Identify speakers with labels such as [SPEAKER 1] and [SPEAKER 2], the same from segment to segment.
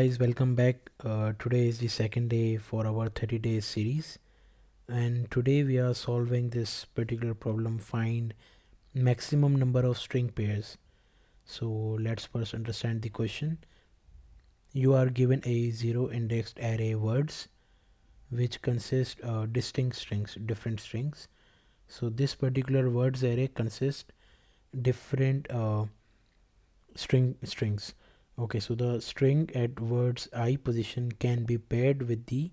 [SPEAKER 1] guys, welcome back. Today is the second day for our 30 days series, and today we are solving this particular problem: find maximum number of string pairs. So let's first understand the question. You are given a zero indexed array words which consist distinct strings, different strings. So this particular words array consists different strings. Okay, so the string at words I position can be paired with the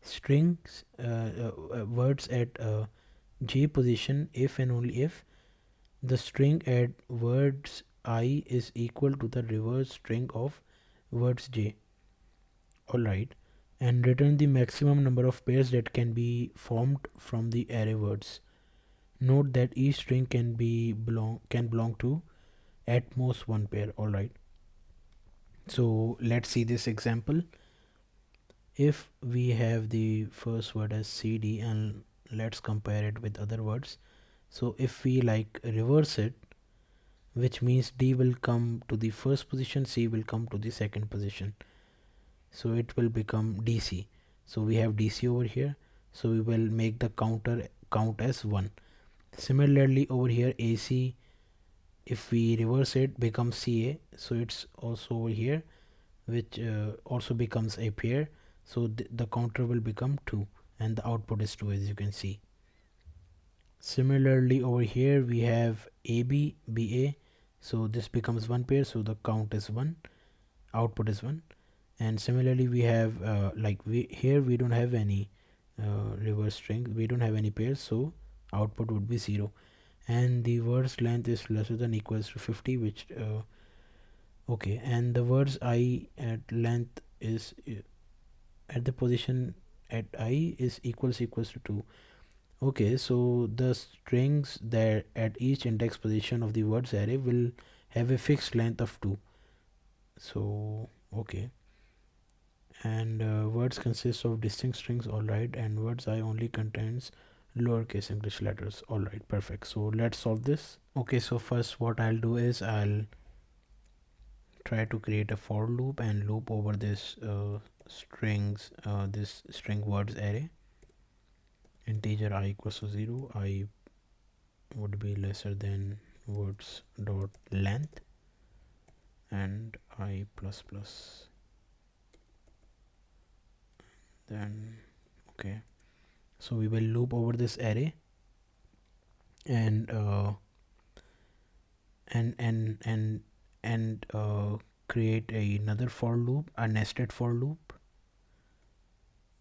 [SPEAKER 1] strings words at j position if and only if the string at words I is equal to the reverse string of words j. Alright, and return the maximum number of pairs that can be formed from the array words. Note that each string can belong to at most one pair. Alright, so let's see this example. If we have the first word as cd and let's compare it with other words. So if we like reverse it, which means d will come to the first position, c will come to the second position, so it will become dc. So we have dc over here, so we will make the counter count as 1. Similarly over here ac, if we reverse it, becomes ca, so it's also over here, which also becomes a pair, so the counter will become 2 and the output is 2, as you can see. Similarly over here we have AB BA, so this becomes one pair, so the count is 1, output is 1. And similarly we have we don't have any reverse string, we don't have any pairs, so output would be 0. And the words length is lesser than equals to 50, which okay, and the words I at length is at the position at I is equals to 2. Okay, so the strings that at each index position of the words array will have a fixed length of 2. So okay, and words consist of distinct strings. Alright, and words I only contains lowercase English letters. Alright, perfect. So let's solve this. Okay, so first what I'll do is I'll try to create a for loop and loop over this this string words array. Integer I equals to 0, I would be lesser than words dot length, and I plus plus. Then okay, so we will loop over this array and create another for loop, a nested for loop,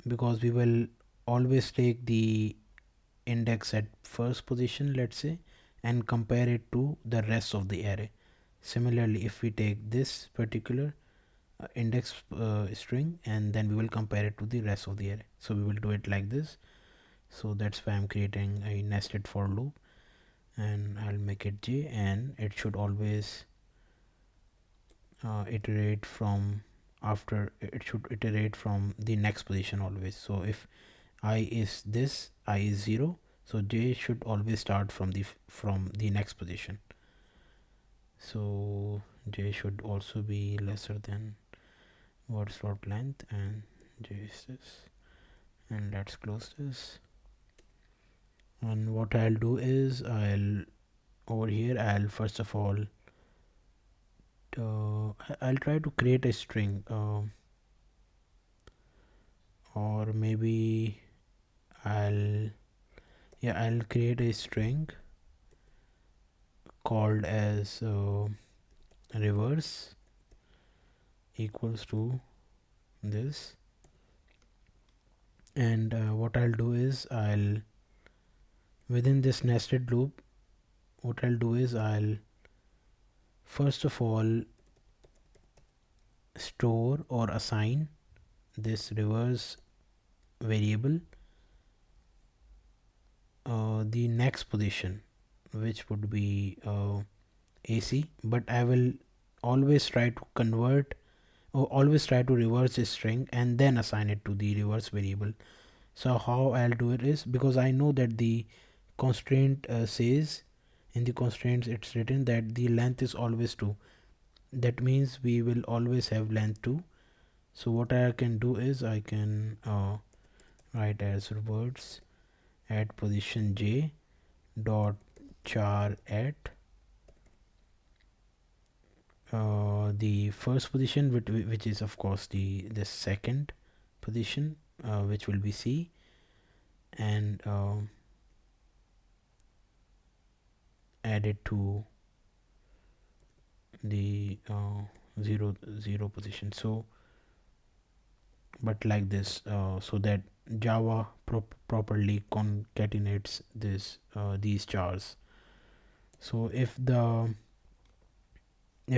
[SPEAKER 1] because we will always take the index at first position, let's say, and compare it to the rest of the array. Similarly, if we take this particular index string and then we will compare it to the rest of the array, so we will do it like this. So that's why I'm creating a nested for loop, and I'll make it j, and it should always iterate from the next position always. So if I is this, I is 0, so j should always start from the next position. So j should also be lesser than words dot length, and j is this, and let's close this. And what I'll do is I'll first of all I'll try to create a string, or maybe I'll create a string called as reverse equals to this. And what I'll do is within this nested loop, what I'll do is I'll first of all store or assign this reverse variable the next position, which would be AC, but I will always try to convert or always try to reverse a string and then assign it to the reverse variable. So how I'll do it is, because I know that the constraint says in the constraints it's written that the length is always 2. That means we will always have length 2. So what I can do is I can write as words at position j dot char at the first position, which is of course the second position, which will be C, and add it to the 0 position. So but like this, so that Java properly concatenates this these chars. So if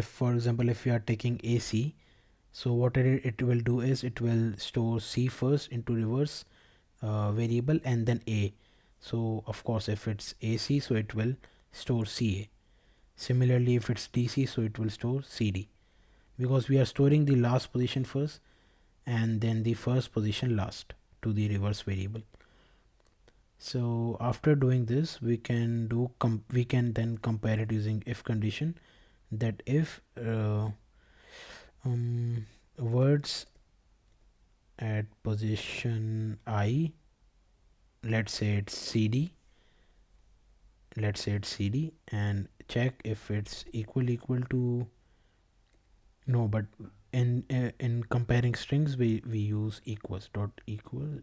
[SPEAKER 1] for example if we are taking AC, so what it will do is it will store C first into reverse variable and then A. So of course if it's AC, so it will store CA. Similarly if it's DC, so it will store CD, because we are storing the last position first and then the first position last to the reverse variable. So after doing this, we can then compare it using if condition, that if words at position I, let's say it's CD, and check if it's equal to, no, but in comparing strings we use equals dot equals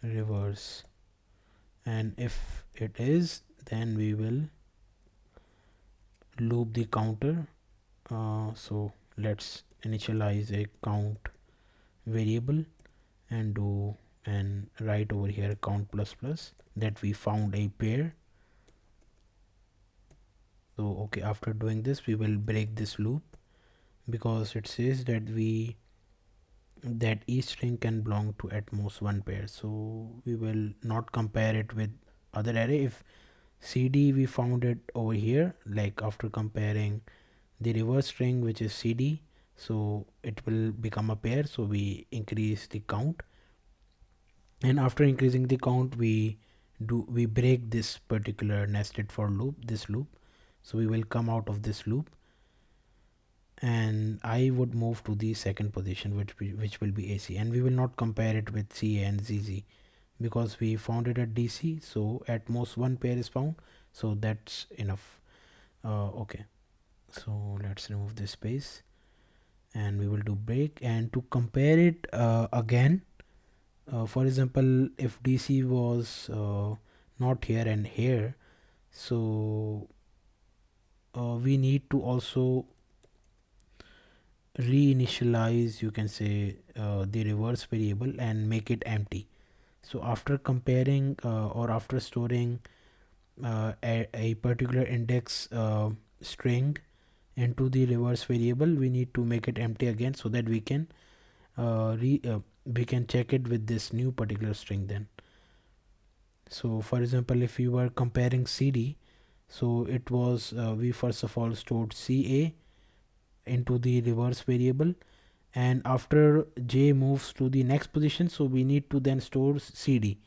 [SPEAKER 1] reverse, and if it is, then we will loop the counter. So let's initialize a count variable and write over here count plus plus that we found a pair. So okay, after doing this we will break this loop, because it says that each string can belong to at most one pair. So we will not compare it with other array. If CD we found it over here, like after comparing the reverse string which is CD, so it will become a pair, so we increase the count, and after increasing the count we break this particular nested for loop, this loop. So we will come out of this loop, and I would move to the second position, which will be AC, and we will not compare it with CA and ZZ because we found it at DC, so at most one pair is found, so that's enough. Okay, so let's remove this space and we will do break, and to compare it again, for example if DC was not here and here, so we need to also reinitialize, you can say, the reverse variable and make it empty. So after comparing or after storing a particular index string into the reverse variable, we need to make it empty again, so that we can check it with this new particular string then. So for example if you were comparing CD, so it was we first of all stored CA into the reverse variable, and after J moves to the next position, so we need to then store CD.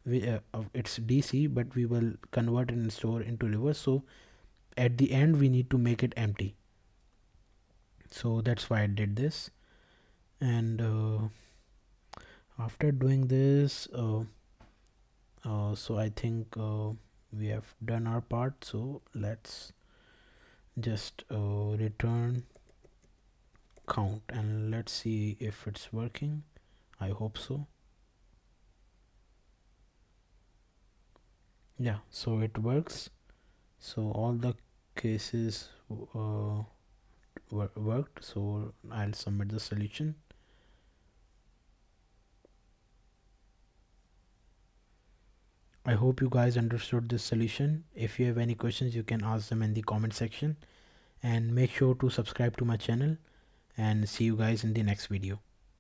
[SPEAKER 1] It's DC, but we will convert and store into reverse, so at the end we need to make it empty. So that's why I did this, and after doing this, so I think we have done our part. So let's just return count and let's see if it's working. I hope so. Yeah, so it works. So all the cases worked, so I'll submit the solution. I hope you guys understood this solution. If you have any questions, you can ask them in the comment section, and make sure to subscribe to my channel, and see you guys in the next video.